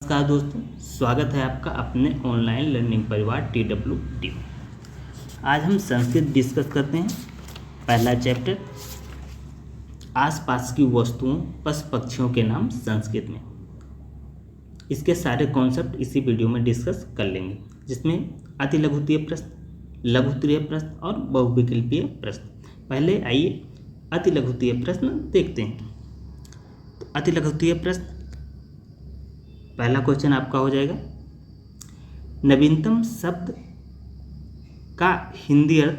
नमस्कार दोस्तों, स्वागत है आपका अपने ऑनलाइन लर्निंग परिवार TWT। आज हम संस्कृत डिस्कस करते हैं। पहला चैप्टर, आसपास की वस्तुओं पशु पक्षियों के नाम संस्कृत में। इसके सारे कॉन्सेप्ट इसी वीडियो में डिस्कस कर लेंगे, जिसमें अति लघुत्तरीय प्रश्न, लघुत्तरीय प्रश्न और बहुविकल्पीय प्रश्न। पहले आइए अति लघुत्तरीय प्रश्न देखते हैं। तो अति लघुत्तरीय प्रश्न, पहला क्वेश्चन आपका हो जाएगा, नवीनतम शब्द का हिंदी अर्थ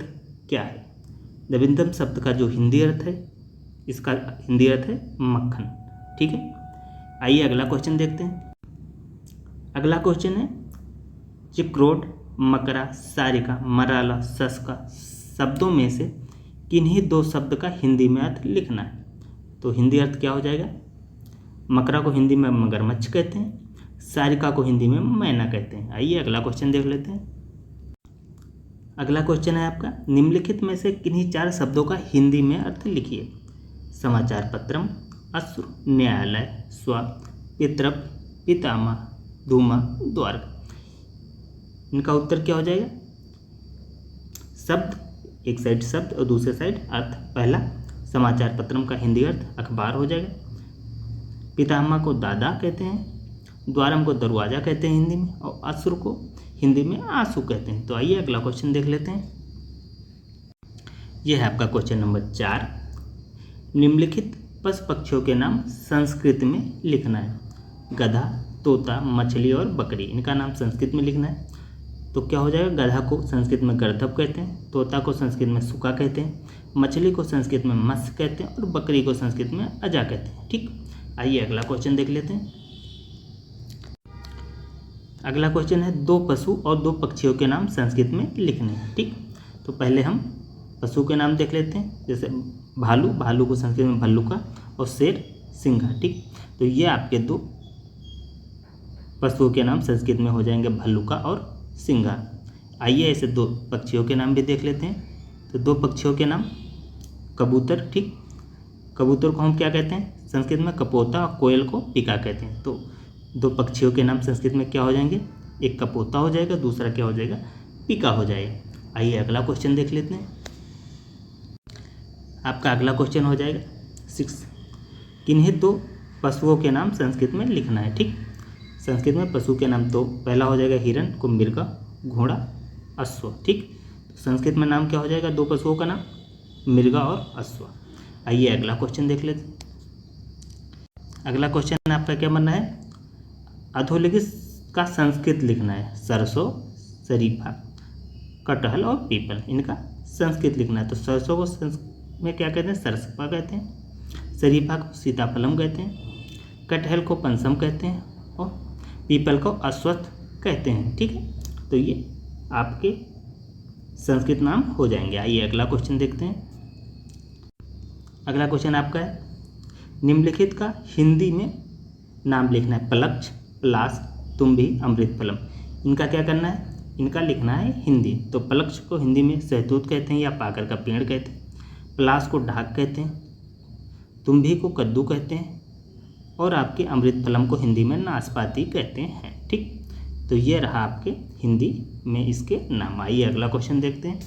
क्या है? नवीनतम शब्द का जो हिंदी अर्थ है, इसका हिंदी अर्थ है मक्खन। ठीक है, आइए अगला क्वेश्चन देखते हैं। अगला क्वेश्चन है, चिक्रोड, मकरा, सारिका, मराला, सस्का शब्दों में से किन्हीं दो शब्द का हिंदी में अर्थ लिखना है। तो हिंदी अर्थ क्या हो जाएगा? मकरा को हिंदी में मगरमच्छ कहते हैं, सारिका को हिंदी में मैना कहते हैं। आइए अगला क्वेश्चन देख लेते हैं। अगला क्वेश्चन है आपका, निम्नलिखित में से किन्हीं चार शब्दों का हिंदी में अर्थ लिखिए। समाचार पत्रम, अश्रु, न्यायालय, स्व, पितृप, पितामह, धूमा, द्वारक। इनका उत्तर क्या हो जाएगा? शब्द, एक साइड शब्द और दूसरे साइड अर्थ। पहला, समाचार पत्रम का हिंदी अर्थ अखबार हो जाएगा। पितामह को दादा कहते हैं, द्वारम को दरवाजा कहते हैं हिंदी में, और अश्रु को हिंदी में आंसू कहते हैं। तो आइए अगला क्वेश्चन देख लेते हैं। यह है आपका क्वेश्चन नंबर 4। निम्नलिखित पशु पक्षियों के नाम संस्कृत में लिखना है। गधा, तोता, मछली और बकरी, इनका नाम संस्कृत में लिखना है। तो क्या हो जाएगा? गधा को संस्कृत में गर्दभ कहते हैं, तोता को संस्कृत में सुका कहते हैं, मछली को संस्कृत में मत्स्य कहते हैं और बकरी को संस्कृत में अजा कहते हैं। ठीक, आइए अगला क्वेश्चन देख लेते हैं। अगला क्वेश्चन है, दो पशु और दो पक्षियों के नाम संस्कृत में लिखने हैं। ठीक, तो पहले हम पशु के नाम देख लेते हैं। जैसे भालू, भालू को संस्कृत में भल्लुका, और शेर सिंघा। ठीक, तो ये आपके दो पशुओं के नाम संस्कृत में हो जाएंगे, भल्लुका और सिंघा। आइए ऐसे दो पक्षियों के नाम भी देख लेते हैं। तो दो पक्षियों के नाम, कबूतर। ठीक, कबूतर को हम क्या कहते हैं? संस्कृत में कपोता, और कोयल को पिका कहते हैं। तो दो पक्षियों के नाम संस्कृत में क्या हो जाएंगे? एक कपोता हो जाएगा, दूसरा क्या हो जाएगा? पिका हो जाएगा। आइए अगला क्वेश्चन देख लेते हैं। आपका अगला क्वेश्चन हो जाएगा 6, किन्हीं दो पशुओं के नाम संस्कृत में लिखना है। ठीक, संस्कृत में पशु के नाम तो पहला हो जाएगा हिरण, को मृगा, घोड़ा, अश्व। ठीक, संस्कृत में नाम क्या हो जाएगा दो पशुओं का नाम? मृगा और अश्व। आइए अगला क्वेश्चन देख लेते हैं। अगला क्वेश्चन आपका क्या बनना है? अधोलिखित का संस्कृत लिखना है। सरसों, शरीफा, कटहल और पीपल, इनका संस्कृत लिखना है। तो सरसों को संस्कृत में क्या कहते हैं? सरसपा कहते हैं, शरीफा को सीताफलम कहते हैं, कटहल को पंसम कहते हैं और पीपल को अश्वत्थ कहते हैं। ठीक है, तो ये आपके संस्कृत नाम हो जाएंगे। आइए अगला क्वेश्चन देखते हैं। अगला क्वेश्चन आपका है, निम्नलिखित का हिंदी में नाम लिखना है। पलक्ष, पलाश, तुम्भी, अमृतफलम, इनका क्या करना है? इनका लिखना है हिंदी। तो पलक्ष को हिंदी में सहतूत कहते हैं या पाकर का पेड़ कहते हैं, पलाश को ढाक कहते हैं, तुम्भी को कद्दू कहते हैं और आपके अमृतफलम को हिंदी में नाशपाती कहते हैं। ठीक, तो ये रहा आपके हिंदी में इसके नाम। आइए अगला क्वेश्चन देखते हैं।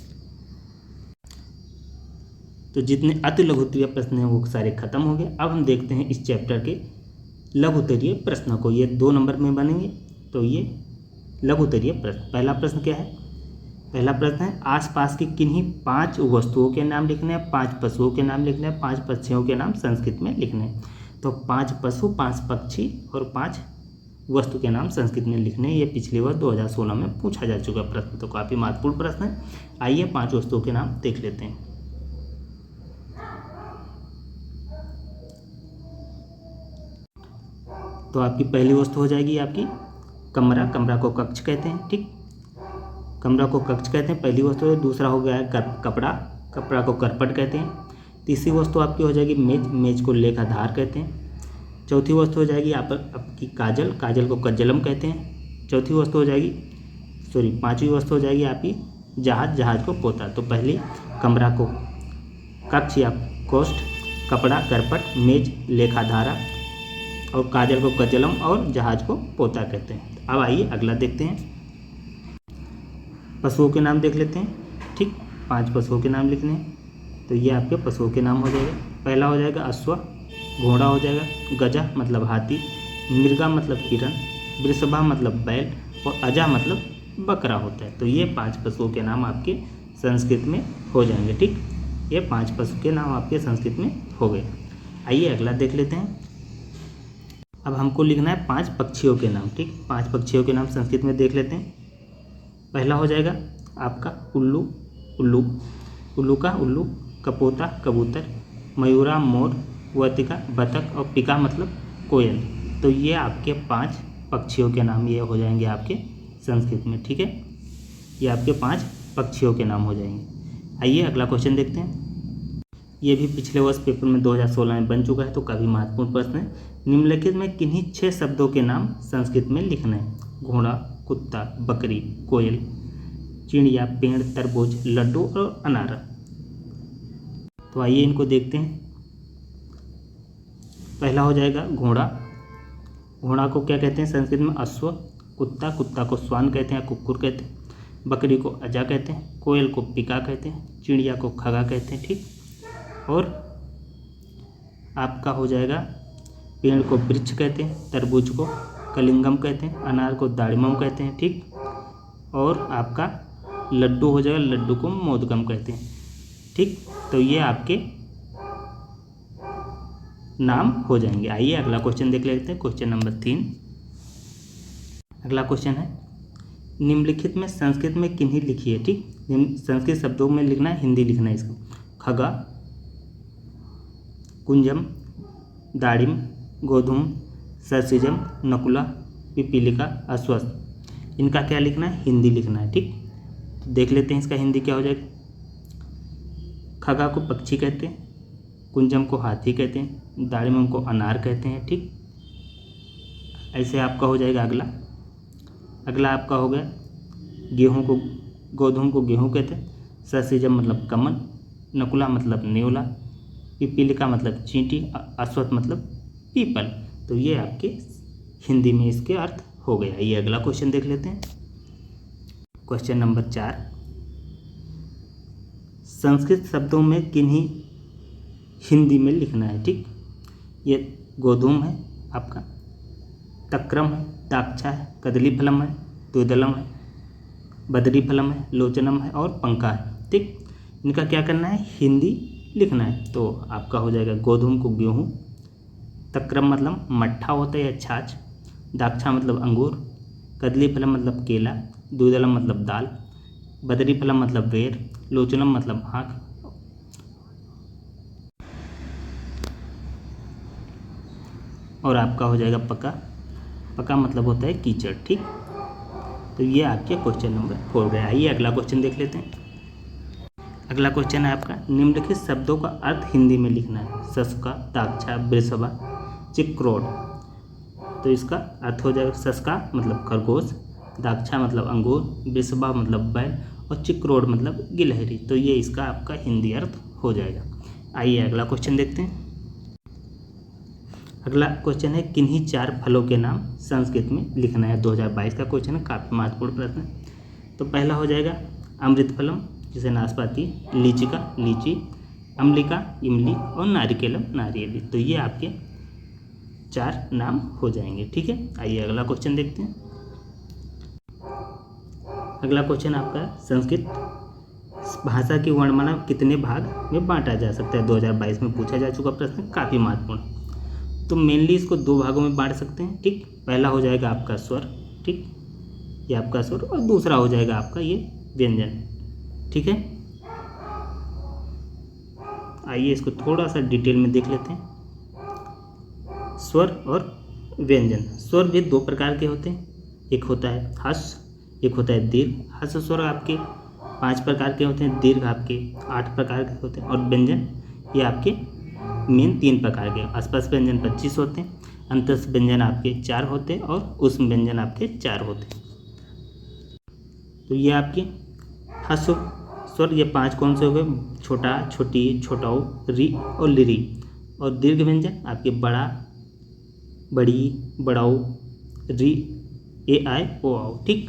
तो जितने अति लघुत्तरीय प्रश्न हैं वो सारे खत्म हो गए। अब हम देखते हैं इस चैप्टर के लघुत्तरीय प्रश्नों को। ये 2 नंबर में बनेंगे। तो ये लघुत्तरीय प्रश्न, पहला प्रश्न क्या है? पहला प्रश्न है, आसपास की किन्हीं 5 वस्तुओं के नाम लिखने हैं, 5 पशुओं के नाम लिखने हैं, 5 पक्षियों के नाम संस्कृत में लिखने हैं। तो 5 पशु, 5 पक्षी और 5 वस्तु के नाम संस्कृत में लिखने हैं। ये पिछले वर्ष 2016 में पूछा जा चुका प्रश्न, तो काफ़ी महत्वपूर्ण प्रश्न है। आइए 5 वस्तुओं के नाम देख लेते हैं। तो आपकी पहली वस्तु हो जाएगी आपकी कमरा। कमरा को कक्ष कहते हैं। ठीक, कमरा को कक्ष कहते हैं, पहली वस्तु है। दूसरा हो गया है कपड़ा, कपड़ा को करपट कहते हैं। तीसरी वस्तु आपकी हो जाएगी मेज, मेज को लेखाधार कहते हैं। चौथी वस्तु हो जाएगी आपकी काजल, काजल को कज्जलम कहते हैं। चौथी वस्तु हो जाएगी, पांचवी वस्तु हो जाएगी आपकी जहाज, जहाज को पोता। तो पहली कमरा को कक्ष या कोष्ठ, कपड़ा, करपट, मेज, लेखाधारा, और काजल को कजलम और जहाज को पोता कहते हैं। अब आइए अगला देखते हैं, पशुओं के नाम देख लेते हैं। ठीक, 5 पशुओं के नाम लिखने हैं। तो ये आपके पशुओं के नाम हो जाएगा। पहला हो जाएगा अश्व, घोड़ा हो जाएगा, गजा मतलब हाथी, मृगा मतलब हिरण, वृषभा मतलब बैल और अजा मतलब बकरा होता है। तो ये 5 पशुओं के नाम आपके संस्कृत में हो जाएंगे। ठीक, ये 5 पशु के नाम आपके संस्कृत में हो गए। आइए अगला देख लेते हैं। अब हमको लिखना है 5 पक्षियों के नाम। ठीक, 5 पक्षियों के नाम संस्कृत में देख लेते हैं। पहला हो जाएगा आपका उल्लू, उल्लू, उल्लूका उल्लू, कपोता कबूतर, मयूरा मोर, वर्तिका बतख और पिका मतलब कोयल। तो ये आपके 5 पक्षियों के नाम ये हो जाएंगे आपके संस्कृत में। ठीक है, ये आपके 5 पक्षियों के नाम हो जाएंगे। आइए अगला क्वेश्चन देखते हैं। ये भी पिछले वर्ष पेपर में 2016 में बन चुका है, तो काफ़ी महत्वपूर्ण प्रश्न है। निम्नलिखित में किन्हीं 6 शब्दों के नाम संस्कृत में लिखना है? घोड़ा, कुत्ता, बकरी, कोयल, चिड़िया, पेड़, तरबूज, लड्डू और अनार। तो आइए इनको देखते हैं। पहला हो जाएगा घोड़ा। घोड़ा को क्या कहते हैं संस्कृत में? अश्व। कुत्ता, कुत्ता को स्वान कहते हैं, कुक्कुर कहते हैं। बकरी को अजा कहते हैं, कोयल को पिका कहते हैं, चिड़िया को खगा कहते हैं। ठीक, और आपका हो जाएगा पेड़ को वृक्ष कहते हैं, तरबूज को कलिंगम कहते हैं, अनार को दाड़िमम कहते हैं। ठीक, और आपका लड्डू हो जाएगा, लड्डू को मोदकम कहते हैं। ठीक, तो ये आपके नाम हो जाएंगे। आइए अगला क्वेश्चन देख लेते हैं, क्वेश्चन नंबर 3। अगला क्वेश्चन है, निम्नलिखित में संस्कृत में किन्हीं लिखी है? ठीक, संस्कृत शब्दों में लिखना है, हिंदी लिखना है इसको। खगा, कुंजम, दाड़िम, गोधूम, सरसिजम, नकुला, पिपीलिका, अश्वत्थ। इनका क्या लिखना है? हिंदी लिखना है। ठीक, तो देख लेते हैं इसका हिंदी क्या हो जाएगा। खगा को पक्षी कहते हैं, कुंजम को हाथी कहते हैं, दाड़िम को अनार कहते हैं। ठीक, ऐसे आपका हो जाएगा। अगला आपका हो गया गेहूं को, गोधूम को गेहूं कहते हैं, सरसिजम मतलब कमल, नकुला मतलब नेवला, पिपीलिका मतलब चींटी, अश्वत्थ मतलब पीपल। तो ये आपके हिंदी में इसके अर्थ हो गया। ये अगला क्वेश्चन देख लेते हैं, क्वेश्चन नंबर 4। संस्कृत शब्दों में किन्हीं हिंदी में लिखना है। ठीक, ये गोधूम है आपका, तक्रम है, दाक्षा है, कदली फलम है, द्विदलम है, बदरी फलम है, लोचनम है और पंखा है। ठीक, इनका क्या करना है? हिंदी लिखना है। तो आपका हो जाएगा गोधूम को गेहूँ, तक्रम मतलब मट्ठा होता है या छाछ, दाक्षा मतलब अंगूर, कदली फलम मतलब केला, द्विदलम मतलब दाल, बदरी फलम मतलब बेर, लोचनम मतलब आँख और आपका हो जाएगा पका। पका मतलब होता है कीचड़। ठीक, तो ये आपके क्वेश्चन नंबर 4 गया। आइए अगला क्वेश्चन देख लेते हैं। अगला क्वेश्चन है आपका, निम्नलिखित शब्दों का अर्थ हिंदी में लिखना है। सस्का, दाक्षा, वृषभा, चिक्रोड। तो इसका अर्थ हो जाएगा, सस्का मतलब खरगोश, दाक्षा मतलब अंगूर, वृषभा मतलब बैल और चिक्रोड मतलब गिलहरी। तो ये इसका आपका हिंदी अर्थ हो जाएगा। आइए अगला क्वेश्चन देखते हैं। अगला क्वेश्चन है, किन्हीं 4 फलों के नाम संस्कृत में लिखना है। 2022 का क्वेश्चन है, काफ़ी महत्वपूर्ण प्रश्न है। तो पहला हो जाएगा अमृत फलम, जिसे नाशपाती, लीचिका लीची, अम्लिका इमली और नारिकेलम नारियली। तो ये आपके 4 नाम हो जाएंगे। ठीक है, आइए अगला क्वेश्चन देखते हैं। अगला क्वेश्चन आपका, संस्कृत भाषा की वर्णमाला कितने भाग में बांटा जा सकता है? 2022 में पूछा जा चुका प्रश्न, काफ़ी महत्वपूर्ण। तो मेनली इसको 2 भागों में बांट सकते हैं। ठीक, पहला हो जाएगा आपका स्वर। ठीक, ये आपका स्वर, और दूसरा हो जाएगा आपका ये व्यंजन। ठीक है, आइए इसको थोड़ा सा डिटेल में देख लेते हैं। स्वर और व्यंजन। स्वर भी 2 प्रकार के होते हैं, एक होता है हर्ष, एक होता है दीर्घ। हर्ष स्वर आपके 5 प्रकार के होते हैं, दीर्घ आपके 8 प्रकार के होते हैं और व्यंजन ये आपके मेन 3 प्रकार के। स्पर्श व्यंजन 25 होते हैं, अंतस्थ व्यंजन आपके 4 होते हैं और उष्म व्यंजन आपके 4 होते हैं। तो ये आपके हस्व स्वर ये 5 कौन से हो गए? छोटा, छोटी, छोटाऊ, री और लिरी। और दीर्घ व्यंजन आपके बड़ा, बड़ी, बड़ाऊ, री, ए आई ओ आओ। ठीक,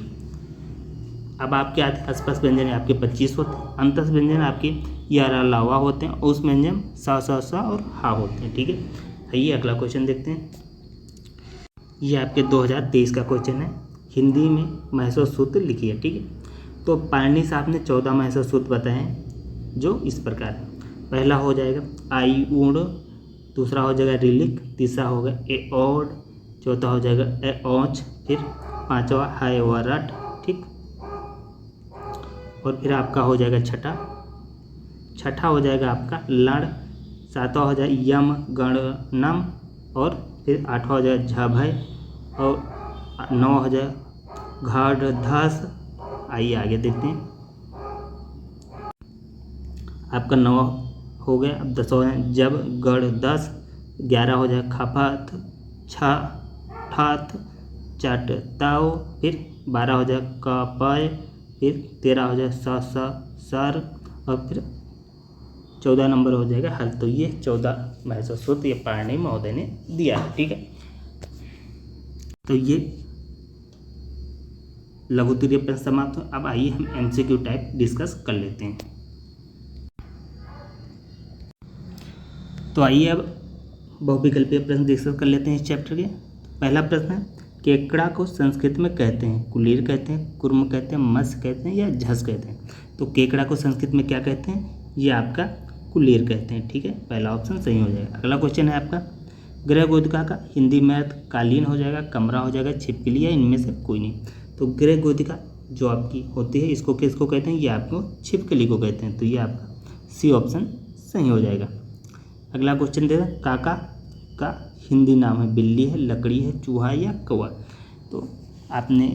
अब आपके आते हैं आसपास व्यंजन आपके 25 होते हैं, अंतस व्यंजन आपके या लावा होते हैं, उस व्यंजन सा और हा होते हैं। ठीक है, आइए अगला क्वेश्चन देखते हैं। ये आपके 2023 का क्वेश्चन है, हिंदी में महसूस सूत्र लिखिए। ठीक है, तो पाणिनि साहब ने 14 महसूस सूत्र बताए हैं जो इस प्रकार है। पहला हो जाएगा आई ऊण, दूसरा हो जाएगा रिलिक, तीसरा होगा ए ओड, चौथा हो जाएगा ए औच, फिर पांचवा हाय व रट। ठीक, और फिर आपका हो जाएगा छठा हो जाएगा आपका लड़, सातवां हो जाएगा यम गण नम, और फिर आठवां हो जाएगा झभय, और 9 हो जाएगा घाड़ धस। आइए आगे देखते हैं, आपका 9 हो गया। अब 10 हो जाए जब गढ़ 10, 11 हो जाए खपत छ ठत चट ताओ, फिर 12 हो जाए कपय, फिर 13 हो जाए सर, और फिर 14 नंबर हो जाएगा हल। तो ये 14 महसूस सूत्र ये पाणिनि महोदय ने दिया है। ठीक है, तो ये लघु तुरीय प्रश्न समाप्त हो। अब आइए हम एमसीक्यू टाइप डिस्कस कर लेते हैं। तो आइए अब बहुविकल्पीय प्रश्न डिस्कस कर लेते हैं इस चैप्टर के। पहला प्रश्न है, केकड़ा को संस्कृत में कहते हैं कुलीर कहते हैं, कुर्म कहते हैं, मत्स्य कहते हैं या झस कहते हैं। तो केकड़ा को संस्कृत में क्या कहते हैं, ये आपका कुलीर कहते हैं। ठीक है, पहला ऑप्शन सही हो जाएगा। अगला क्वेश्चन है आपका, गृह गोदिका का हिंदी में अर्थ कालीन हो जाएगा, कमरा हो जाएगा, छिपकली या इनमें से कोई नहीं। तो गृह गोदिका जो आपकी होती है इसको किसको कहते हैं, ये आपको छिपकली को कहते हैं। तो ये आपका सी ऑप्शन सही हो जाएगा। अगला क्वेश्चन दे दें, काका का हिंदी नाम है बिल्ली है, लकड़ी है, चूहा या कौवा। तो आपने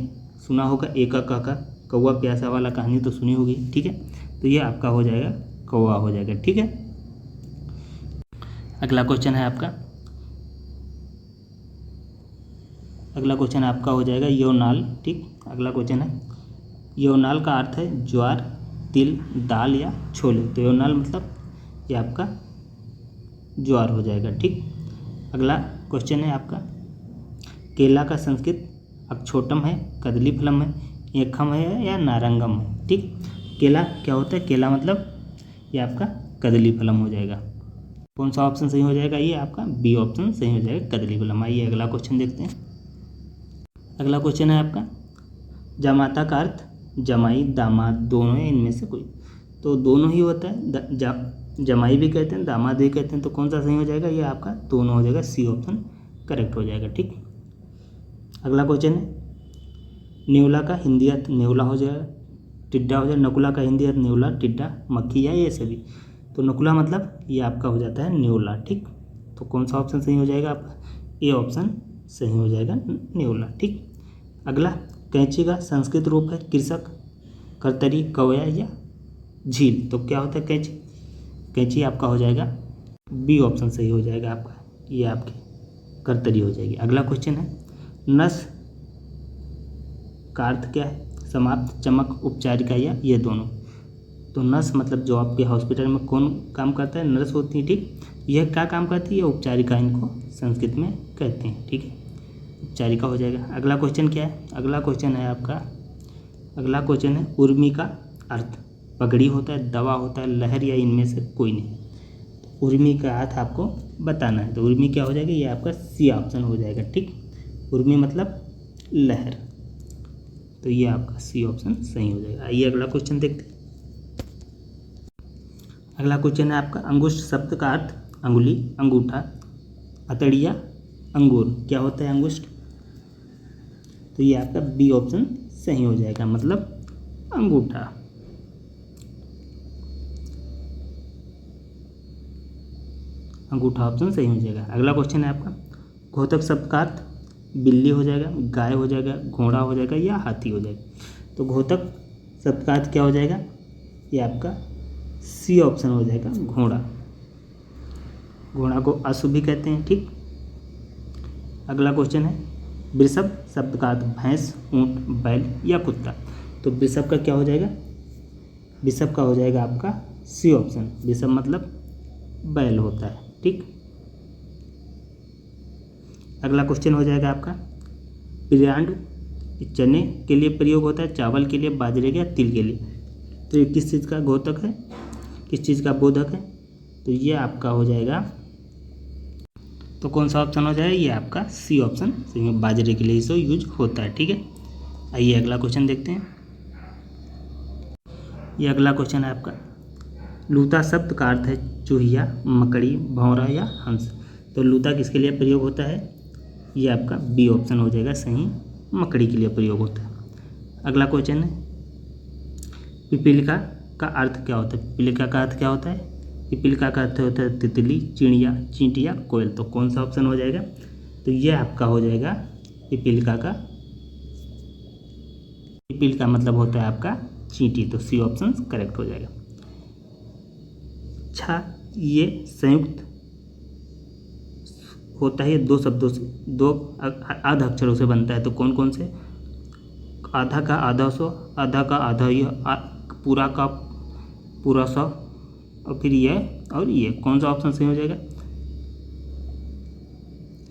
सुना होगा एका काका कौवा प्यासा वाला कहानी तो सुनी होगी। ठीक है, तो ये आपका हो जाएगा कौवा हो जाएगा। ठीक है, अगला क्वेश्चन है आपका, अगला क्वेश्चन आपका हो जाएगा योनाल। ठीक, अगला क्वेश्चन है, योनाल का अर्थ है ज्वार, तिल, दाल या छोले। तो योनाल मतलब ये आपका ज्वार हो जाएगा। ठीक, अगला क्वेश्चन है आपका, केला का संस्कृत अक्षोटम है, कदली फलम है, एकम है या नारंगम है। ठीक, केला क्या होता है, केला मतलब ये आपका कदली फलम हो जाएगा। कौन सा ऑप्शन सही हो जाएगा, ये आपका बी ऑप्शन सही हो जाएगा, कदली फलम। आइए अगला क्वेश्चन देखते हैं। अगला क्वेश्चन है आपका, जमाता का अर्थ जमाई, दामाद दोनों है, इनमें से कोई। तो दोनों ही होता है, जमाई भी कहते हैं, दामाद भी कहते हैं। तो कौन सा सही हो जाएगा, ये आपका दोनों हो जाएगा, सी ऑप्शन करेक्ट हो जाएगा। ठीक, अगला क्वेश्चन है, नेवला का हिंदी अर्थ नेवला हो जाएगा, टिड्डा हो जाएगा। नकुला का हिंदी अर्थ नेवला, टिड्डा, मक्खी या ये सभी। तो नकुला मतलब ये आपका हो जाता है नेवला। ठीक, तो कौन सा ऑप्शन सही हो जाएगा आपका, ए ऑप्शन सही हो जाएगा, नेवला। ठीक, अगला, कैंची का संस्कृत रूप है कृषक, करतरी, कौया या झील। तो क्या होता है कैंची, कैंची आपका हो जाएगा बी ऑप्शन सही हो जाएगा आपका, ये आपकी करतरी हो जाएगी। अगला क्वेश्चन है, नस का अर्थ क्या है, समाप्त, चमक, उपचारिका या ये दोनों। तो नर्स मतलब जो आपके हॉस्पिटल में कौन काम करता है, नर्स होती है। ठीक, यह क्या काम करती है, उपचारिका इनको संस्कृत में कहते हैं। ठीक है, उपचारिका हो जाएगा। अगला क्वेश्चन क्या है, अगला क्वेश्चन है आपका, अगला क्वेश्चन है, उर्मी का अर्थ पगड़ी होता है, दवा होता है, लहर या इनमें से कोई नहीं। उर्मी का अर्थ आपको बताना है। तो उर्मी क्या हो जाएगा, ये आपका सी ऑप्शन हो जाएगा। ठीक, उर्मी मतलब लहर। तो ये आपका सी ऑप्शन सही हो जाएगा। आइए अगला क्वेश्चन देखते हैं। अगला क्वेश्चन है आपका, अंगुष्ठ शब्द का अर्थ अंगुली, अंगूठा, हथेलिया, अंगूर। क्या होता है अंगुष्ठ, तो ये आपका बी ऑप्शन सही हो जाएगा, मतलब अंगूठा। अंगूठा ऑप्शन सही हो जाएगा। अगला क्वेश्चन है आपका, घोतक शब्द का अर्थ बिल्ली हो जाएगा, गाय हो जाएगा, घोड़ा हो जाएगा या हाथी हो जाएगा। तो घोतक शब्द का अर्थ क्या हो जाएगा, ये आपका सी ऑप्शन हो जाएगा, घोड़ा। घोड़ा को अश्व भी कहते हैं। ठीक, अगला क्वेश्चन है, वृषभ शब्द का अर्थ भैंस, ऊंट, बैल या कुत्ता। तो वृषभ का क्या हो जाएगा, वृषभ का हो जाएगा आपका सी ऑप्शन, वृषभ मतलब बैल होता है। ठीक, अगला क्वेश्चन हो जाएगा आपका, पिरांड चने के लिए प्रयोग होता है, चावल के लिए, बाजरे के या तिल के लिए। तो ये किस चीज़ का घोतक है, किस चीज़ का बोधक है? तो ये आपका हो जाएगा, तो कौन सा ऑप्शन हो जाएगा? ये आपका सी ऑप्शन सही है, बाजरे के लिए इसको यूज होता है। ठीक है, आइए अगला क्वेश्चन देखते हैं। ये अगला क्वेश्चन है आपका, लूता शब्द का अर्थ है चूहिया, मकड़ी, भौरा या हंस। तो लूता किसके लिए प्रयोग होता है? ये आपका बी ऑप्शन हो जाएगा सही, मकड़ी के लिए प्रयोग होता है। अगला क्वेश्चन है, पिपीलिका का अर्थ क्या होता है? पिपीलिका का अर्थ क्या होता है? पिपीलिका का अर्थ होता है तितली, चिड़िया, चींटिया, कोयल। तो कौन सा ऑप्शन हो जाएगा? तो ये आपका हो जाएगा पिपीलिका का, पिपीलिका मतलब होता है आपका चींटी। तो सी ऑप्शन करेक्ट हो जाएगा। अच्छा, ये संयुक्त होता है दो शब्दों से, दो आधा अक्षरों से बनता है। तो कौन कौन से? आधा का आधा सौ, आधा का आधा यह, पूरा का पूरा सौ, और फिर ये और ये। कौन सा ऑप्शन सही हो जाएगा?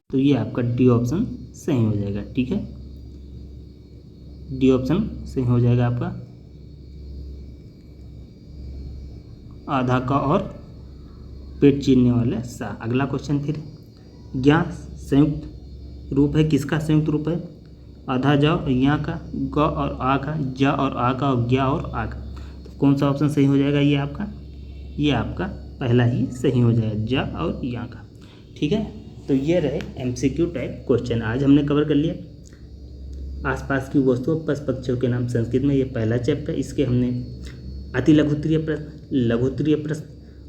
तो ये आपका डी ऑप्शन सही हो जाएगा। ठीक है, डी ऑप्शन सही हो जाएगा आपका, आधा का और पेट चीरने वाले सा। अगला क्वेश्चन फिर, ज्ञा संयुक्त रूप है, किसका संयुक्त रूप है? आधा जा और यहाँ का, ग और आ का, जा और आ का, और ज्ञा और आ का। तो कौन सा ऑप्शन सही हो जाएगा? ये आपका पहला ही सही हो जाएगा, जा और यहाँ का। ठीक है, तो ये रहे एमसीक्यू टाइप क्वेश्चन। आज हमने कवर कर लिया आसपास की वस्तुओं, पशु पक्षियों के नाम संस्कृत में। ये पहला चैप्टर, इसके हमने अति लघुत्तरीय प्रश्न, लघुत्तरीय प्रश्न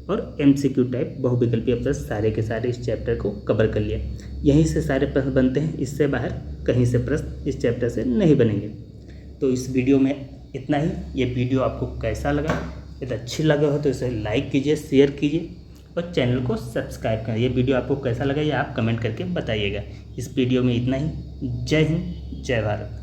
और एमसीक्यू टाइप बहुविकल्पीय प्रश्न सारे के सारे इस चैप्टर को कवर कर लिया। यहीं से सारे प्रश्न बनते हैं, इससे बाहर कहीं से प्रश्न इस चैप्टर से नहीं बनेंगे। तो इस वीडियो में इतना ही। ये वीडियो आपको कैसा लगा? यदि अच्छी लगा हो तो इसे लाइक कीजिए, शेयर कीजिए और चैनल को सब्सक्राइब करें। ये वीडियो आपको कैसा लगा ये आप कमेंट करके बताइएगा। इस वीडियो में इतना ही। जय हिंद, जय भारत।